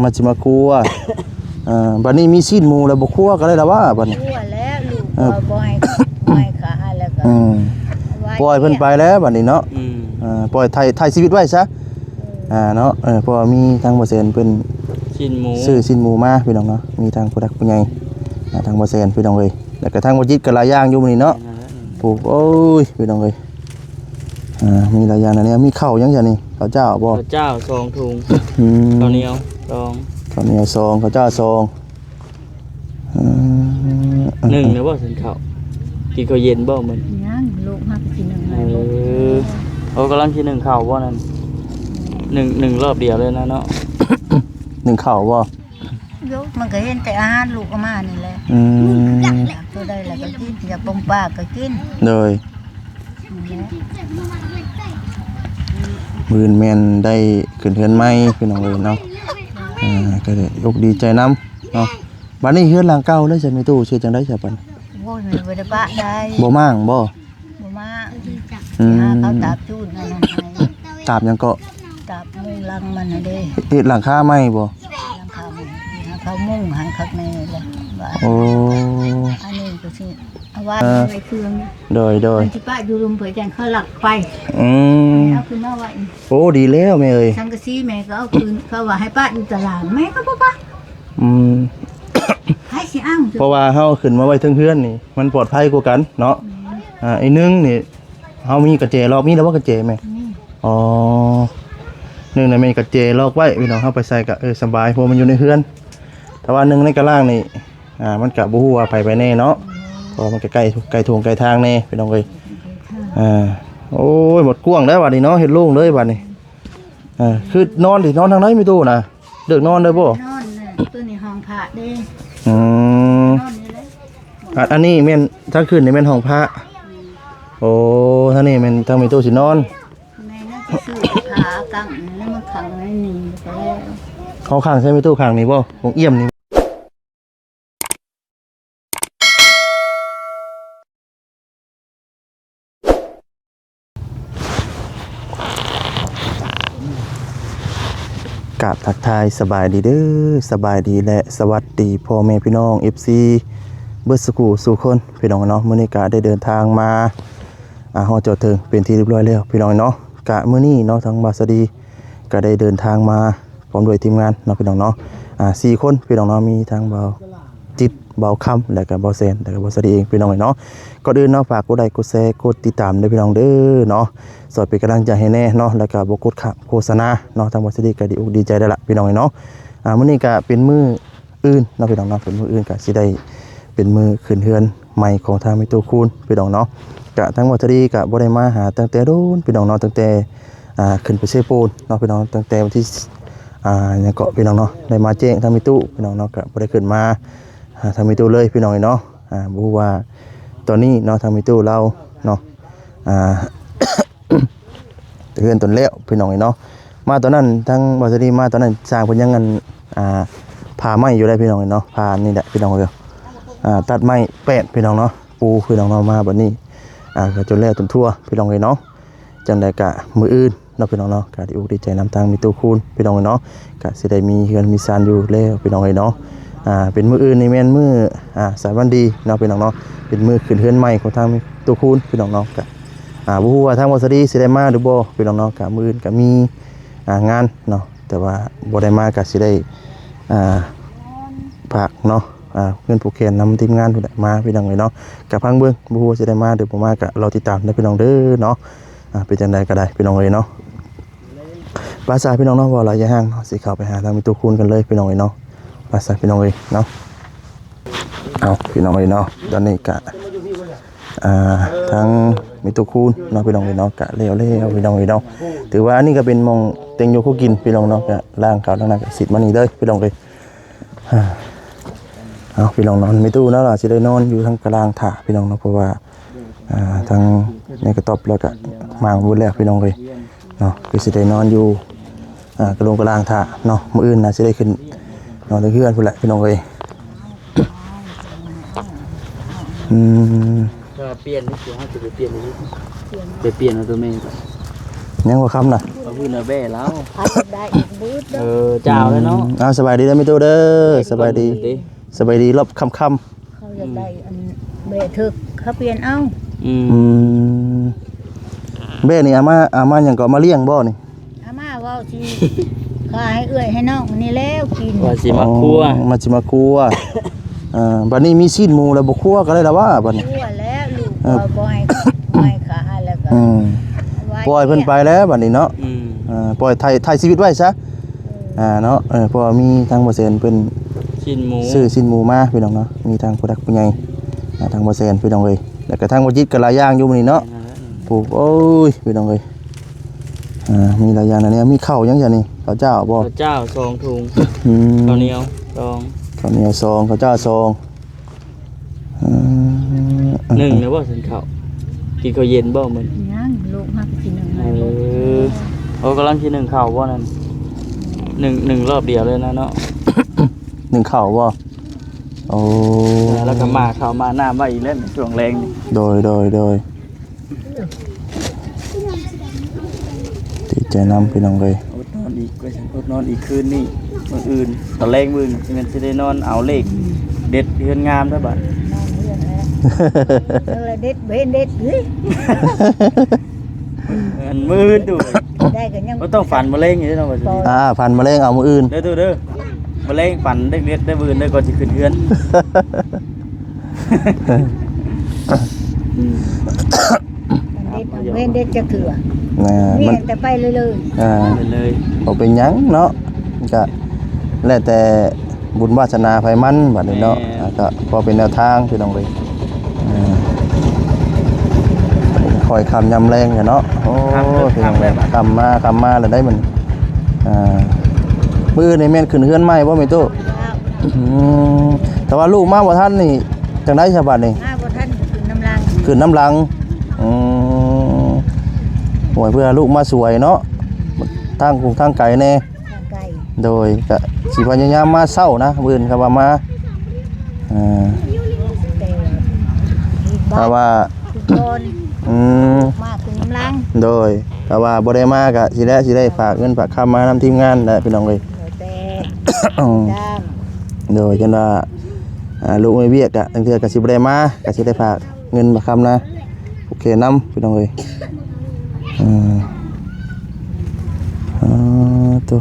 มาสิมาครัวบัดนี้มีซีนหมูแล้วบ่ครัวก็ได้แล้วว่าบัดนี้ ครัวแล้วลูกบ่ให้ขาแล้วก็ปล่อยเพิ่นไปแล้วบัดนี้เนาะปล่อยไทยชีวิตไว้ซะเนาะเพราะมีทางบ่เซนเพิ่นชิ้นหมูซื้อชิ้นหมูมาพี่น้องเนาะมีทางผู้ใหญ่ผู้ใหญ่ทางบ่เซนพี่น้องเอ้ยแล้วก็ทางบ่จิตก็หลายอย่างอยู่มื้อนี้เนาะปลูกโอ้ยพี่น้องเอ้ยมีหลายอย่างนะเนี่ยมีข้าวยังจ้ะนี่ข้าวเจ้าบ่ข้าวเจ้า2ถุงข้าวเหนียว2ข้าวเหนียว2ข้าวเจ้า21หรือว่าสันข้าวกินข้าวเย็นบ่มื้อยังลูกมากินนึงกำลังกิน1ข้าวบ่นั่น1รอบเดียวเลยนะเนาะ1ข้าวบ่ยกมันก็เห็นแต่อาหารลูกก็มานี่แหละตัวใดแล้วก็กินอย่าปงปากก็กินเลยมื้อแม่นได้ขึ้นเฮือนใหม่พี่น้องเอ้ยเนาะก็ได้อกดีใจนำเนาะบัดนี้เฮือนหลังเก่าเลยใช่มั้ยตู้ชื่อจังได๋ซะปันโอ้ยบ่ได้ปะได้บ่มั่างบ่มาเขาตาบจูดนั่นให้ตาบยังก็ตาบมุงลังมันน่ะเด้เฮ็ดหลังคาใหม่บ่หลังคาเขามุ่งให้คักแน่เลยโอ้อันนี้ก็สิเอาไว้ในเครื่องโดยมันสิป้าอยู่รุมเผยแจงเขาหลักไปเอาคืนมาไว้โอ้ดีแล้วแม่เอ้ยสังกะสีแม่ก็เอาคืนเขาว่าให้ป้าอยู่ตลาดแม่ก็บ่ป้าให้สิอ้างเพราะว่าเฮาขึ้นมาไว้เทิงเฮือนนี่มันปลอดภัยกว่ากันเนาะอีนึงนี่เฮามีกระเจล็อกมีแล้วว่ากระเจแม่อ๋อนึงน่ะมีกระเจล็อกไว้พี่น้องเฮาไปใส่ก็สบายเพราะมันอยู่ในเฮือนแต่ว่านึงในกระล่างนี่มันก็บ่ฮู้ว่าไปแน่เนาะเพราะมันใกล้ทุ่งใกล้ทางแน่พี่น้องเอ้ยโอ้ยหมดกว้างแล้วบัดนี้เนาะเฮ็ดโล่งเลยบัดนี้คือนอนทางไหนมีตู้น่ะเลิกนอนเลยบ่นอนตัวนี้ห้องพระเด้นอนนี่แหละอันนี้แม่นถ้าคืนนี่แม่นห้องพระโอ้ท่านี่แม่นทางมีตู้สินอนแม่น่าจะซื้อขากังแล้วมันขังไว้นี่ก็แล้วเขาข้างใช้มีตู้ข้างนี่บ่ของเอี่ยมนี่กราบทักทายสบายดีเด้อสบายดีและสวัสดีพ่อแม่พี่น้อง FC เบิดสกูสู่คนพี่น้องเนาะมื้อนี้ก็ได้เดินทางมาฮอดจอดถึงเป็นที่เรียบร้อยแล้วพี่น้องเนาะกะมื้อนี้เนาะทางบาสดีก็ได้เดินทางมาพร้อมด้วยทีมงานเนาะพี่น้องเนาะ4คนพี่น้องเนาะมีทางเบาจิตเบาคำและก็เบาแซนและก็บาสดีเองพี่น้องเนาะก็อื่นเนาะฝากกดไลค์กดแชร์กดติดตามด้วยพี่น้องเด้อเนาะสอดเป็นกำลังใจให้แน่เนาะแล้วก็บ่กดขับโฆษณาเนาะทางบาสดีก็ดีใจได้ละพี่น้องเนาะมื้อนี้ก็เป็นมื้ออื่นเนาะพี่น้องเนาะเป็นมื้ออื่นก็สิได้เป็นมือขึ้นเฮือนใหม่ของทางมิตูคูณพี่น้องเนาะกะทั้งหมดที่กะบ่ได้มาหาตั้งแต่โดนพี่น้องเนาะตั้งแต่ขึ้นไปเชปูนเนาะพี่น้องตั้งแต่วันที่ยังเกาะพี่น้องเนาะได้มาแจ้งทางมิตูพี่น้องเนาะกะบ่ได้ขึ้นมาทางมิตูเลยพี่น้องเนาะบ่ฮู้ว่าตอนนี้เนาะทางมิตูเราเนาะเฮือนต้นแล้วพี่น้องเนาะมาตอนนั้นทางบ่ได้มาตอนนั้นสร้างเพิ่นยังกันพาไม้อยู่ได้พี่น้องเนาะพานี่แหละพี่น้องเด้อตัดไม้8พี่น้องเนาะปูพี่น้องเรามาบัดนี้ก็จนแล้วจนทั่วพี่น้องเลยเนาะจังได๋กะมืออื่นเนาะพี่น้องเนาะก็ดีใจนำทางมีตู้คูณพี่น้องเนาะก็สิได้มีเฮือนมีซานอยู่แล้วพี่น้องเลยเนาะเป็นมืออื่นนี่แม่นมือสายวันดีเนาะพี่น้องเนาะเป็นมือขึ้นเฮือนใหม่ของทางมีตู้คูณพี่น้องเนาะก็บ่ฮู้ว่าทางวัสดีสิได้มาหรือบ่พี่น้องเนาะก็มืออื่นก็มีงานเนาะแต่ว่าบ่ได้มาก็สิได้ฝากเนาะเพื่อนผู้เขียนนำทีมงานมาพี่น้องเลยเนาะกับพังเบิ้งบูฮูจะได้มาเดี๋ยวผมมากับเราติดตามได้พี่น้องเด้อเนาะเป็นจังใดก็ได้พี่น้องเลยเนาะภาษาพี่น้องเนาะว่าระยะห่างสิเข้าไปหาทางมีตัวคูณกันเลยพี่น้องเลยเนาะภาษาพี่น้องเลยเนาะเอาพี่น้องเลยเนาะตอนนี้กะทางมีตัวคูณเนาะพี่น้องเลยเนาะกะเลี้ยวพี่น้องเลยเนาะถือว่าอันนี้ก็เป็นมองเต็งโยคุกินพี่น้องเนาะกะล่างเขาทางนั้นสิทธิ์มันนี่เลยพี่น้องเลยเอาพี่น้องนอนไม่ตู้แล้วล่ะสิได้นอนอยู่ทางกลางถาพี่น้องเนาะเพราะว่าทางในกระต๊อบแล้วก็มาบุญแล้วพี่น้องเลยเนาะคือสิได้นอนอยู่กระลางถาเนาะมื้ออื่นน่ะสิได้ขึ้นนอนเฮือนพุ่นแหละพี่น้องเลยเปลี่ยนนี่สิเฮาจะไปเปลี่ยนนี่ไปเปลี่ยนเอาตัวแม่ก่อนยังบ่คำน่ะ เอาพื้นเอาแบ่แล้ว อาจจะได้อีกบูธเด้อ เจ้าแล้วเนาะ เอาสบายดีเด้อแม่ตู้เด้อสบายดีสบายดีรอบค่ำ เขาจะได้อันเบะถึกเขาเปลี่ยนเอา เบ้นี่อามาหยังก็เอามาเลี้ยงบ่นี่ อาม่าเว่าสิขายให้เอื้อยให้น้องนี่แล้วกิน ว่าสิมาครัว มาสิมาครัวบัดนี้มีซีนหมูแล้วบ่ครัวก็ได้ละว่าบัดนี้ ทั่วแล้วลูกก็บ่ให้ขาแล้วก็ ปล่อยเพิ่นไปแล้วบัดนี้เนาะ อืม ปล่อยไทยชีวิตไว้ซะเนาะเพราะว่ามีทางบ่เซนเพิ่น ชิ้นหมู ซื้อซีนหมูมาพี่น้องเนาะมีทางผู้รักผู้ใหญ่ทางบ่เซนพี่น้องเอ้ยแล้วก็ทางบ่จิตก็หลายอย่างอยู่มื้อนี้เนาะปลูกโอ้ยพี่น้องเอ้ยมีหลายอย่างนะเนี่ยมีข้าวยังจ้ะนี่ข้าวเจ้าบ่ ข้าวเจ้าซองถุง อืม ข้าวเหนียวซอง ข้าวเหนียวซองข้าวเจ้าซองหนึ่งนะบ่สินข้าวกินข้าวเย็นบ่มื้อ ยังลูกมาไปกินหนึ่ง เขากำลังที่หนึ่งข่าวว่านั่นหนึ่งรอบเดียวเลยนะเนาะ หนึ่งข้าวบ่โอ้ แล้วก็มาข่าวมาหน้ามาอีกเล่นช่วงแรงนี่ โดยดีใจนำพี่น้องเลย อดนอนอีกก็ฉันอดนอนอีกคืนนี่มื้ออื่นตอนแรงมื้อที่มันสิได้นอนเอาเลขเด็ดเฮือนงามเด้อบัด น้องเรื่องแล้วแล้วเด็ดเบนเด็ดเฮ้ย อันมื้อดู ได้กันยัง บ่ต้องฝันบ่เลงอยู่เด้อเนาะบัดนี้ พันมะเร็งเอามืออื่น เด้อบ่เลงฝันเด็ดได้มื้อได้ก่อนสิขึ้นเฮือน เบนเด็ดจะเถื่อ นะ นี่ มัน แต่ไปเลย ไปเลย บ่เป็นหยังเนาะก็แล้วแต่บุญวาสนาไผมันบัดนี้เนาะก็พอเป็นแนวทางพี่น้องเลยคอยคำยำแรงเนาะโอ้พี่น้องเลยคำมาแล้วได้มันมือในแม่นขึ้นเฮือนใหม่บ่แม่ตู้แต่ว่าลูกมาบ่ทันนี่จังได๋ฉบับนี่ มาบ่ทันขึ้นน้ำลัง ขึ้นน้ำลังหวยเพื่อลูกมาสวยเนาะทางไก่แน่ ทางไกล โดยก็สิพยายามมาเช้านะมื้ออื่นก็ว่ามาแต่ถ้าว่า ทุกคนมาขึ้นน้ำลัง โดยถ้าว่าบ่ได้มาก็สิได้ฝากเงินฝากคำมานำทีมงานได้พี่น้องเอ้ย แต่จ้าง โดยจนว่าลูกไม่เวียกอ่ะตั้งเทื่อก็สิบ่ได้มาก็สิได้ฝากเงินฝากคำนะโอเคนำพี่น้องเอ้ยตัว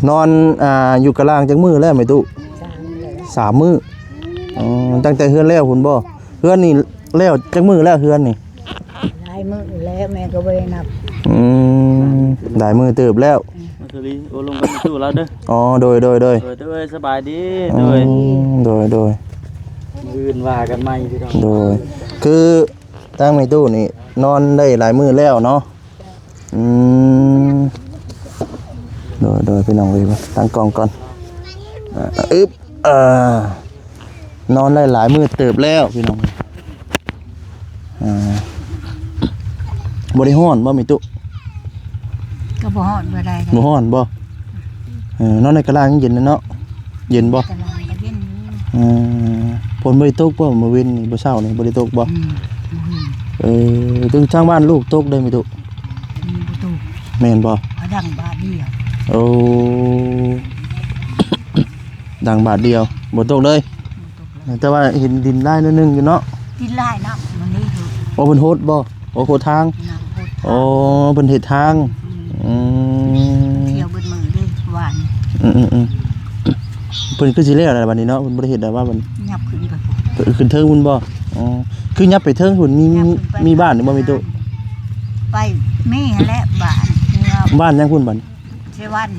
นอนอยู่กะลางจังมือแล้วไหมตุ 3 มื้อตั้งแต่เฮือนแล้วคุณบ่เฮือนนี่แล้วจังมือแล้วเฮือนนี่ หลายมื้อแล้วแม่ก็บ่ได้นับ หลายมือเติบแล้ว มาตุลีโอลงกันสู้แล้วเด้อ อ๋อโดย เด้อสบายดีเด้อ โดย มื้ออื่นว่ากันใหม่พี่น้อง โดยคือตั้งในตู้นี่นอนได้หลายมือแล้วเนาะโดยพี่น้องเลยมาตั้งกล้องก่อนนอนได้หลายมือเติบแล้วพี่น้องบริห้อนบ่มีตุ ก็บ่ฮอดบ่ได้ บ่ห้อนบ่นอนในกระลางเย็นนะเนาะเย็นบ่ ตารางก็เย็นอยู่ ฝนบ่ได้ตกบ่มื้อเว้นนี่บ่เช้านี่บ่ได้ตกบ่ถึงทางบ้านลูกตกได้มีตุ มีประตู แม่นบ่ เอาดังบาทเดียว โอ้ ดังบาทเดียวบ่ตกเลย แต่ว่าเห็นดินได้นิดนึงอยู่เนาะ กินหลายน้ำมันนี่คือ โอ้เพิ่นโฮดบ่โอ้โคทาง น้ำโคตร โอ้เพิ่นเฮ็ดทาง เที่ยวเบิดมือเด้หวาน เพิ่นคือสิแล้วอะไรบัดนี้เนาะเพิ่นบ่ได้เฮ็ดได้ว่าเพิ่น ยับขึ้นไป ขึ้นเทิงพุ่นบ่อ๋อคือยับไปเทิงพุ่นมีบ้านนี่บ่มีตู้ ไปแม่และบ้านเนี่ย บ้านยังพุ่นบัด เชวัน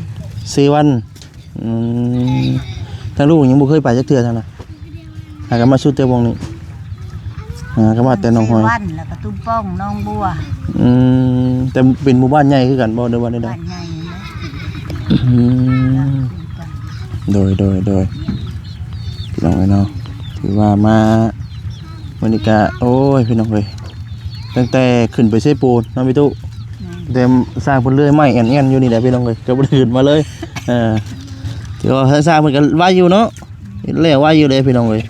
เซวันทางลูกยังบ่เคยไปจักเทื่อทางน่ะหากันมาสุดแต่วงนี้ก็มาแต่หนองหอย เชวันแล้วก็ตุ้มป้องน้องบัว แต่เป็นหมู่บ้านใหญ่คือกันบ่ได้ว่าได้ บ้านใหญ่นะ โดยพี่น้องเนาะถือว่ามาวันนี้ก็โอ้ยพี่น้องเอ้ยตั้งแต่ขึ้นไปเซปูนเนาะพี่ตู้แต่สร้างเพิ่นเรื่อยไม้แอนๆอยู่นี่แหละพี่น้องเอ้ยก็บ่ได้ขึ้นมาเลยถือว่าสร้างเพิ่นก็ว่าอยู่เนาะแล้วว่าอยู่เลยพี่น้องเอ้ย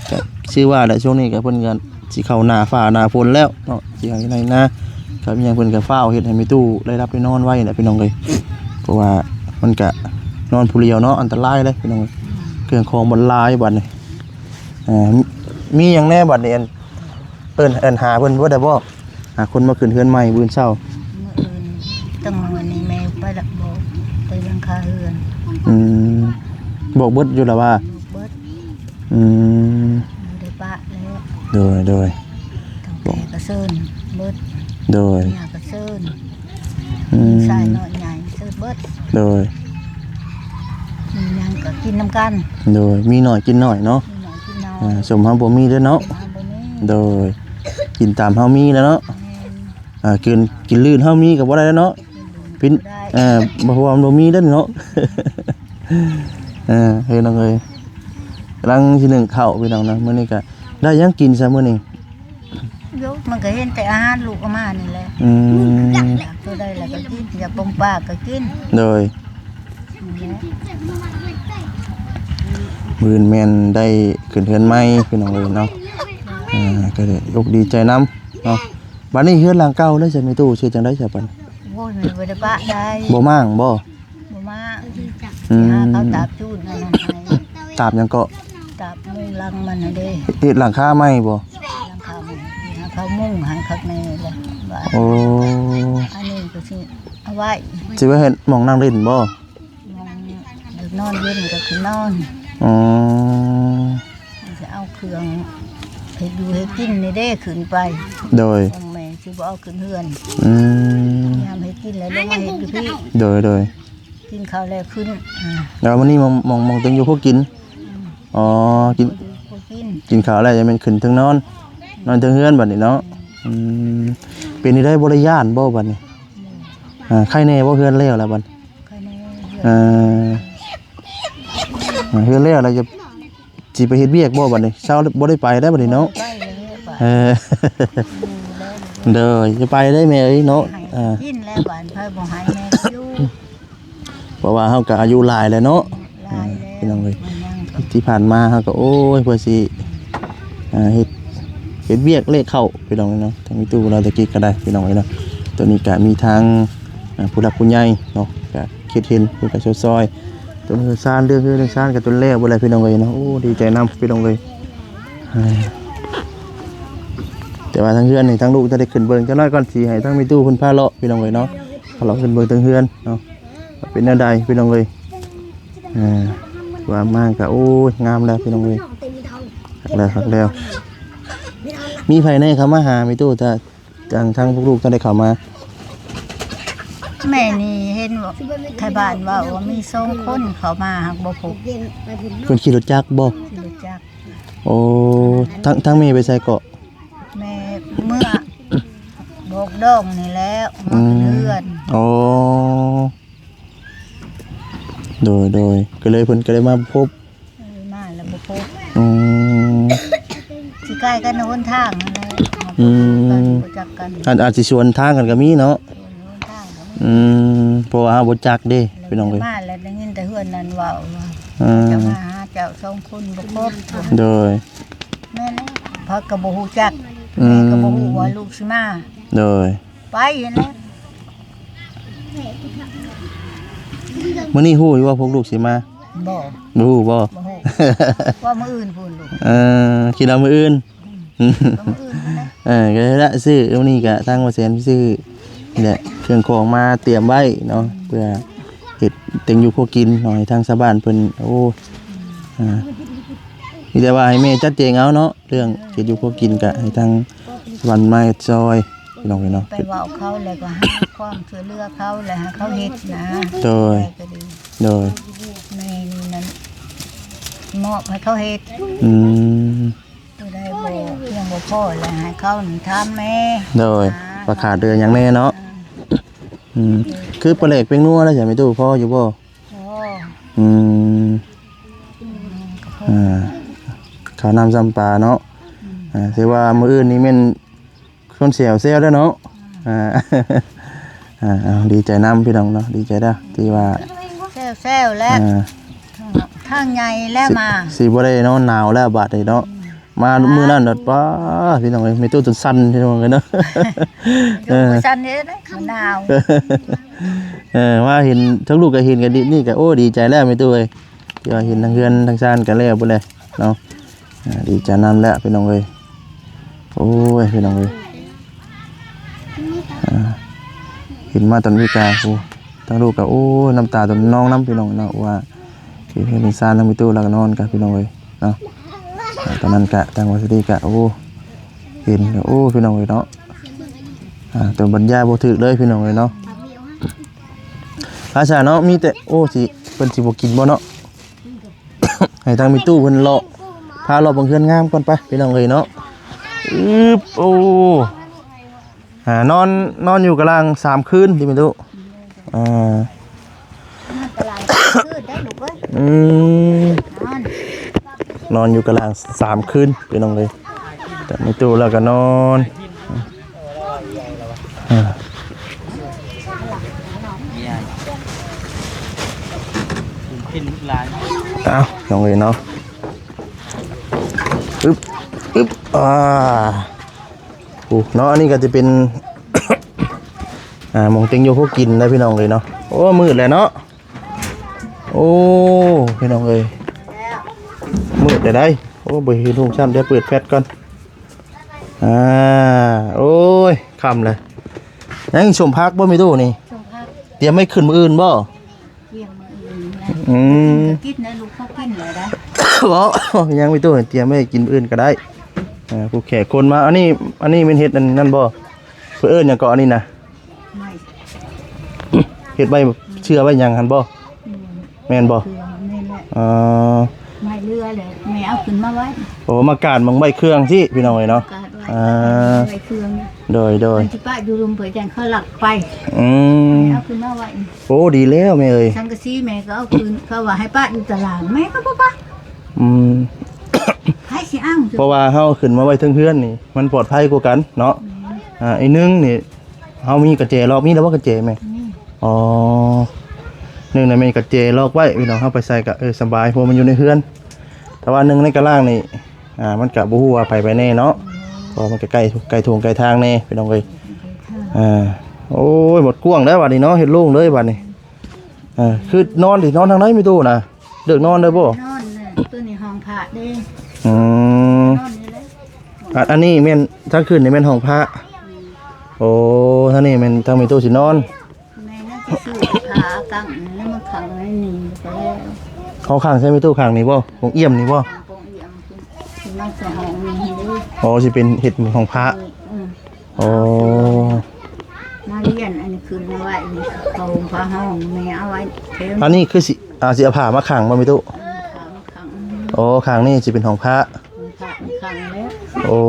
ก็ชื่อว่าแหละช่วงนี้ก็เพิ่นก็สิเข้าหน้าฟ้าหน้าฝนแล้วเนาะสิให้ในนา ครับยังเพิ่นก็ฟ้าวเฮ็ดให้มีตู้ได้รับได้นอนไว้น่ะพี่น้องเอ้ยเพราะว่ามันก็นอนผู้เดียวเนาะอันตรายเลยพี่น้องเอ้ยเครื่องของบ่หลายบัดนี้มีหยังแน่บัดนี้เอิ้นหาเพิ่นบ่ได้บ่หาคนมาขึ้นเฮือนใหม่มื้อเช้า มื้ออื่นต้องวันนี้แม่ไปละบอกไปหลังคาเฮือน บอกเบิดอยู่แล้วว่า เบิด อืม บ่ได้ปะแล้ว โดย ตั้งแต่กระเซินเบิด โดย เนี่ยกระเซิน อืม ใส่น้อยใหญ่เซินเบิด โดย มีหยังก็กินน้ำกัน โดยมีหน่อยกินหน่อยเนาะ มีหยังกินน้อย สมเฮาบ่มีเด้อเนาะ มาบ่มี โดยกินตามเฮามีแล้วเนาะ แม่น กินลื่นเฮามีก็บ่ได้แล้วเนาะพิน ได้ บ่เพราะว่ามันบ่มีเด้อเนาะ เฮ้ยน้องเอ้ยกำลังสินึ่งข้าวพี่น้องนะมื้อนี้ก็ได้หยังกินซะมื้อนี้ ยกมันก็เห็นแต่อาหารลูกเอามานี่แหละ อืม อยากตัวใดแล้วก็กินอยากปมปลาก็กิน โดย นี่แหละ มื้อแม่นได้ขึ้นเฮือนใหม่พี่น้องเอ้ยเนาะก็ได้อกดีใจนํเนาะบัดนี้เฮือนหลังเก่าเลยใช่มั้ยตู้ชื่อจังได๋ซะปัน โอ้ยมันบ่ได้ปะได้ บ่มั่างบ่ บ่มา อืม หาเขาตาบจูนนั่นให้ ตาบหยังก็ ตาบมุงลังมันน่ะเด้ เฮ็ดหลังคาใหม่บ่ ลังคามุงหาเขามุงหาคักในเลยว่า โอ้ อันนี้ก็สิเอาไว้ สิว่าเฮ็ดหม่องนั่งเล่นบ่ มองดึกนอนเย็นก็คือนอน อ๋อ จะเอาเครื่องเฮ็ดอยู่เฮ็ดกินนี่เด้ขึ้นไป โดย ของแม่สิบ่เอาขึ้นเฮือน อืม ยามเฮ็ดกินแล้วลงมาเฮ็ดอยู่พี่ โดย กินข้าวแล้วขึ้นแล้ววันนี้มองตึงอยู่พวกกิน อ๋อ กิน พอกิน กินข้าวแล้วจะเป็นขึ้นถึงนอน นอนถึงเฮือนบัดนี้เนาะ เป็นนี่ได้บ่ได้ย่านบ่บัดนี้ใครแน่บ่เฮือนแล้วล่ะบัด ใครแน่ เฮือนแล้วแล้วจะสิไปเฮ็ดเวียกบ่บัดนี้เช้าบ่ได้ไปได้บัดนี้เนาะ ไปเลยไป เออ เด้อจะไปได้แม่เอ้ยเนาะ กินแล้วบ้านไผบ่ให้แม่อยู่ เพราะว่าเฮาก็อายุหลายแล้วเนาะ ลาย พี่น้ แล้ อ ว งเอ้ย มันยังก็ ที่ผ่านมาเฮาก็โอ้ยเพื่อสิเฮ็ดเวียกเลขเข้าพี่น้องเนาะทางมีตู้เราตะกี้ก็ได้พี่น้องเนาะตัวนี้ก็มีทางผู้หลักผู้ใหญ่เนาะก็คิดเห็นเพิ่นก็ซอยๆตัวนี้ซ่านเรื่องซ่านกับตัวแรกบ่ได้พี่น้องเอ้ยเนาะโอ้ดีใจนํพี่น้องเอ้ยแต่ว่าทางเฮือนนี่ทางลูกจะได้ขึ้นเบิ่งจักหน่อยก่อนสิให้ทางมีตู้เพิ่นพาเลาะพี่น้องเอ้ยเนาะพาเลาะขึ้นเบิ่งทางเฮือนเนาะเป็นแนวใดพี่น้องเอ้ยว่ามากก็โอ้ยงามแล้วพี่น้องเอ้ยคักแล้วมีภายในเขามาหามีตู้ถ้าทางพวกลูกต้องได้เข้ามา แม่นี่เห็นว่าไทยบ้านว่ามี2คนเข้ามาหักบ่พบ เพิ่นขี่รถจักรบ่ สิรู้จัก โอ้ทั้งแม่ไปใส่เกาะ แม่เมื่อบอกดองนี่แล้วมาขึ้นเฮือน โอ้โดยก็เลยเพิ่นก็เลยมาพบ มาแล้วบ่พบ อืม สิใกล้กันหนทางนั่นแหละ อืม รู้จักกัน อาจสิชวนทางกันก็มีเนาะ หนทางก็มี เพราะว่าบ่จักเด้พี่น้องเอ้ย มาแล้วได้ยินแต่เฮือนนั้นเว้าว่า อืม จะมาหาเจ้า2คนบ่พบ โดย แม่นะเพราะก็บ่ฮู้จัก อืม แม่ก็บ่ฮู้ว่าลูกสิมา โดย ไปนั่นแหละ มื้อนี้ฮู้อยู่ว่าพวกลูกสิมา บ่ บ่ฮู้บ่ บ่ฮู้ว่ามื้ออื่นพูนลูก คิดเอามื้ออื่น ว่ามื้ออื่นนั่นแหละ ก็ได้ละซื้อมื้อนี้ก็ทางว่าแสนซื้อนี่แหละเครื่องของมาเตรียมไว้เนาะเพื่อเฮ็ดเต็งอยู่พวกกินหน่อยทางชาวบ้านเพิ่นโอ้มีแต่ว่าให้แม่จัดแจงเอาเนาะเรื่องเฮ็ดอยู่พวกกินก็ให้ทางวันมาซอยพี่น้องเนาะ ไปเว้าเขาแล้วก็หาความช่วยเหลือเขาแล้วหาเขาเฮ็ดนะ โดย แม่ก็ดี โดย แม่นี่นั้นมอบให้เขาเฮ็ด อืม ตัวได้บ่เพียงบ่พอแล้วให้เขานี่ทำแม่ โดยประขาดเดือนหยังแน่เนาะคือปลาเล็กเป็นนัวแล้วใช่ไหมตู้พ่ออยู่บ่ พอ อืมข้าวน้ำซ้ำปลาเนาะถือว่ามื้ออื่นนี่แม่นคนเสียวเซลแล้วเนาะเอาดีใจนำพี่น้องเนาะดีใจเด้อที่ว่า แซวๆแล้วทางใหญ่แล้วมา สิบ่ได้นอนหนาวแล้วบาดนี้เนาะ มามื้อนั้นน่ะป้าพี่น้องเอ้ยมีตู้จนสั่นพี่น้องเอ้ยเนาะ อยู่ซั่นนี่นะมันหนาว ว่าเห็นทั้งลูกก็เห็นกันดีนี่ก็โอ้ดีใจแล้วมีตู้เอ้ยที่ว่าเห็นทั้งเฮือนทั้งซ่านกันแล้วพุ่นเลยเนาะดีใจนำแล้วพี่น้องเอ้ยโอ้ยพี่น้องเอ้ยเห็นมาตอนวิกาโอ้ทั้งลูกก็โอ้น้ำตาตอนน้องน้ำพี่น้องเนาะว่าที่เห็นซ่านทั้งมีตู้แล้วก็นอนกันพี่น้องเอ้ยเนาะตอนนั้นกะทางวัดดีกะโอ้เห็นโอ้พี่น้องเอ้ยเนาะตัวบรรยายบ่ถึกเลยพี่น้องเอ้ยเนาะอาชาเนาะมีแต่โอ้สิเพิ่นสิบ่กินบ่เนาะ ให้ทางมีตู้เพิ่นเลาะพาเลาะบังเฮือนงามก่อนไปพี่น้องเอ้ยเนาะโอ้นอนอยู่กลาง3คืนที่มีตู้ตลาดคืนได้ลูกเอ้ยนอนอยู่กลาง3คืนพี่น้องเอ้ยแต่มีตู้แล้วก็นอนเป็นหลาน อ้าวน้องเอ้ยเนาะอึ๊บโอ้เนาะอันนี้ก็จะเป็น หมองเต็งโยพวกกินได้พี่น้องเลยเนาะโอ้มืดเลยเนาะโอ้พี่น้องเลยมืดได้โอ้บ่เห็นทุ่งช้ำเดี๋ยวเปิดแฟลชก่อนโอ้ยค่ำเลยยังชมพักบ่มีตู้นี่เตรียมไม่ขึ้นมื้ออื่นบ่กินนะลูกเขากินเลยนะ ยังมีตู้เตรียมไม่กินมื้ออื่นก็ได้ผู้แขกคนมาอันนี้เป็นเฮ็ดนั่นบ่เพื่อเอิ้นหยังก็อันนี้นะเฮ็ดใบเชื่อใบหยังหั่นบ่แม่นบ่ไม่เรือเลยแม่เอาขึ้นมาไว้โอ้มากาดมังใบเครื่องสิพี่น้องเอ้ยเนาะใบเครื่องโดยที่ป้าอยู่รุมเผยจันเขาหลักไปเอาขึ้นมาไว้โอ้ดีแล้วแม่เอ้ยสังกะสีแม่ก็เอาคืนเขาว่าให้ป้าอยู่ตลาดแม่ก็บ่ป้าให้สิอ้างเพราะว่าเฮาขึ้นมาไว้เทิงเฮือนนี่มันปลอดภัยกว่ากันเนาะไอ้นึงนี่เฮามีกระเจล็อกมีแล้วบ่กระเจแม่อ๋อนึงน่ะแม่กระเจล็อกไว้พี่น้องเฮาไปใส่ก็สบายเพราะมันอยู่ในเฮือนแต่ว่านึงในกระล่างนี่มันก็บ่ฮู้ว่าไปแน่เนาะเพราะมันก็ใกล้ทุ่งใกล้ทางแน่พี่น้องเอ้ยโอ้ยหมดกว้างแล้วบัดนี้เนาะเฮ็ดโล่งเลยบัดนี้คือนอนทางไหนมีตู้น่ะเลิกนอนเด้อบ่นอนตัวนี้ห้องพระเด้นอนนี่แหละอันนี้แม่นทั้งคืนนี่แม่นห้องพระโอ้ท่างนี้แม่นทางมีตู้สินอนแม่น่าจะซื้อขากังแล้วมาขังไว้นี่ก็แล้วเขาข้างใช่มีตู้ข้างนี่บ่ของเอี่ยมนี่บ่ปงเอี่ยมคือมาสห้องนี่เด้อ๋อสิเป็นเฮ็ดของพระโอ้มาเรียนอันนี้คืนไว้นี่เขาพาห้องแม่เอาไว้อันนี้คือสิเอาผ้ามาขังบ่มีตู้โอ้ข้างนี่สิเป็นของพระขังแล้วโอ้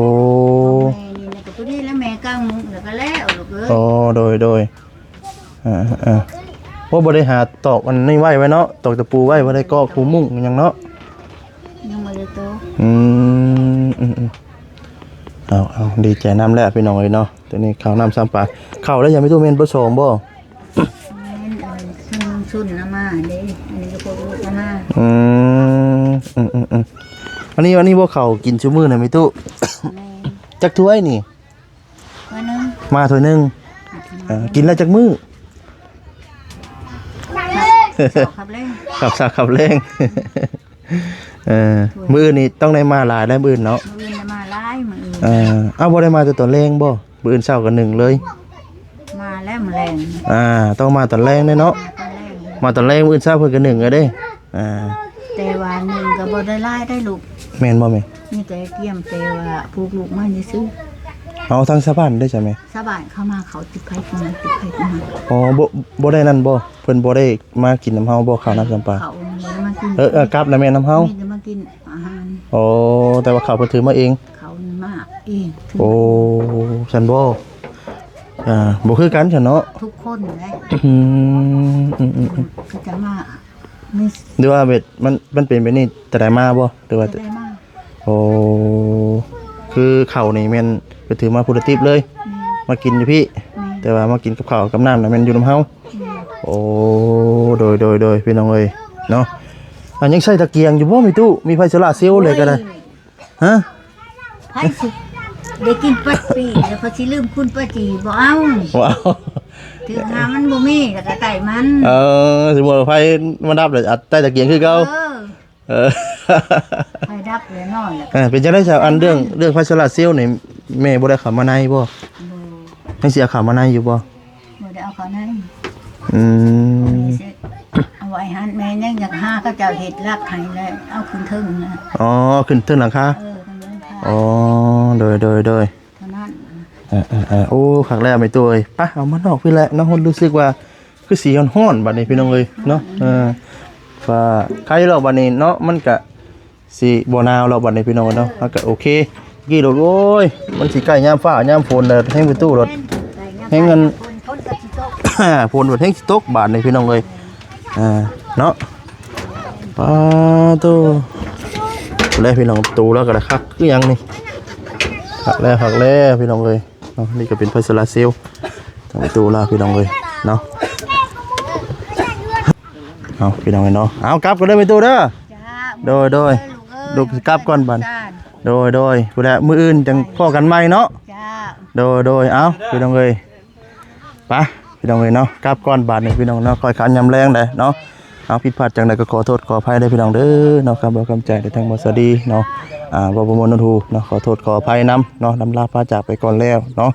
แม่นี่ก็ตัวนี้แล้วแม่กางมุ้งแล้วก็แล้วลูกเอ้ยอ๋อโดยว่าบ่ได้หาตอกอันนี้ไว้เนาะตอกตะปูไว้บ่ได้กอกปูมุ้งหยังเนาะยังบ่ได้โตเอาดีใจน้ำแล้วพี่น้องเอ้ยเนาะตัวนี้ข้าวน้ำซ้ำปลาข้าวแล้วยังไม่ตู้เมนบ่2บ่ชุนน้ำมาเด้อันนี้ก็พวกลูกน้ำมาอันนี้บ่ข้าวกินชั่วมื้อน่ะมีตู้จักถ้วยนี่มาถ้วยนึงกินแล้วจักมื้อขับแรงมื้อนี่ต้องได้มาหลายแล้วมื้อเนาะมื้อได้มาหลายมื้อบ่ได้มาแต่ตอนแรงบ่มื้อเช้าก็1เลยมาแล้วมื้อแรงต้องมาตอนแรงเนาะมาตอนแรงมื้อเช้าเพิ่นก็1เด้แต่ว่า1ก็บ่ได้หลายได้ลูกแม่นบ่แม่นี่แต่เกี่ยมแต่ว่าพวกลูกมาซื้อเอาทางชาวบ้านได้ใช่ไหมชาวบ้านเข้ามาเขาติดไผคนนั้นติดไผคนนั้นอ๋อบ่ได้นั่นบ่เพิ่นบ่ได้มากินน้ำเฮาบ่ข้าวน้ำจำปาเขาบ่ได้มากินกลับแล้วแม่น้ำเฮามีแต่มากินอาหารอ๋อแต่ว่าเขาเพิ่นถือมาเองเขามาเองโอ้ฉันบ่บ่คือกันฉันเนาะทุกคนเลยก็จะมาหรือว่าเบ็ดมันเป็นแบบนี้แต่ได้มาบ่หรือว่าได้มาโอ้คือเขานี่แม่นไปถือมาพุทธทิพย์เลยมากินอยู่พี่แต่ว่ามากินกับข้าวกับน้ำน่ะแม่นอยู่น้ำเฮาโอ้โดยพี่น้องเอ้ยเนาะยังใช้ตะเกียงอยู่บ่มีตู้มีไฟโซล่าเซลล์เลยก็ได้ฮะ ไผสิได้กินปัดปีแล้วก็สิลืมคุณป้าจีบ่เอา ว้าว ถึงหามันบ่มีแล้วก็ไต่มัน สมมุติว่าไฟมันดับเลยอัดใต้ตะเกียงคือเก่า เออ เออ ไผดับแล้วนอนแล้ว เป็นจังได๋ซะอันเรื่องไฟโซลาร์เซลล์นี่แม่บ่ได้เข้ามาในบ่ บ่ ให้เสียเข้ามาในอยู่บ่ บ่ได้เอาเขานั้น อืม เอาไว้หันแม่ยังอยากหาเขาเจ้าเฮ็ดรักให้แล้วเอาขึ้นถึงนะ อ๋อขึ้นถึงหลังคา เออทางนั้นค่ะ อ๋อโดย เท่านั้น โอ้คักแล้วไม่ตัวเอ้ยไปเอามานอกพี่แหละเนาะรู้สึกว่าคือสีฮ้อนๆบัดนี้พี่น้องเอ้ยเนาะว่าใครเราบัดนี้เนาะมันก็สิบ่หนาวเราบัดนี้พี่น้องเนาะมันก็โอเคกี่ดอกโอ้ยมันสิใกล้ยามฟ้ายามฝนแล้วแฮงประตูรถ ให้เงิน คนก็สิตก ฝนบ่แฮงสิตกบาดนี้พี่น้องเอ้ยเนาะปาโตแล้วพี่น้องประตูแล้วก็ได้คักคือหยังนี่คักแล้วพี่น้องเอ้ยเนาะนี่ก็เป็นไฟโซลาร์เซลล์ทางประตูแล้วพี่น้องเอ้ยเนาะเอาพี่น้องเอ้ยเนาะเอากลับกันเด้อประตูเด้อ จ้า โดยลูกกลับก่อนบัด โดยผู้ใดมื้ออื่นจังพ้อกันใหม่เนาะ จ้า โดยเอาพี่น้องเอ้ยไปพี่น้องเอ้ยเนาะกลับก่อนบาดนี้พี่น้องเนาะคอยขันยำแรงได้เนาะเอาผิดพลาดจังใดก็ขอโทษขออภัยได้พี่น้องเด้อเนาะครับบ่กำใจได้ทางบ่สวัสดีเนาะบ่ประมวลนนทูเนาะขอโทษขออภัยนํเนาะนำลาพาจากไปก่อนแล้วเนาะ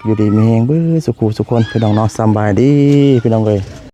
อยู่ดีมีแฮงเบ้อสุขสุขคนพี่น้องเนาะสำบายดีพี่น้องเอ้ย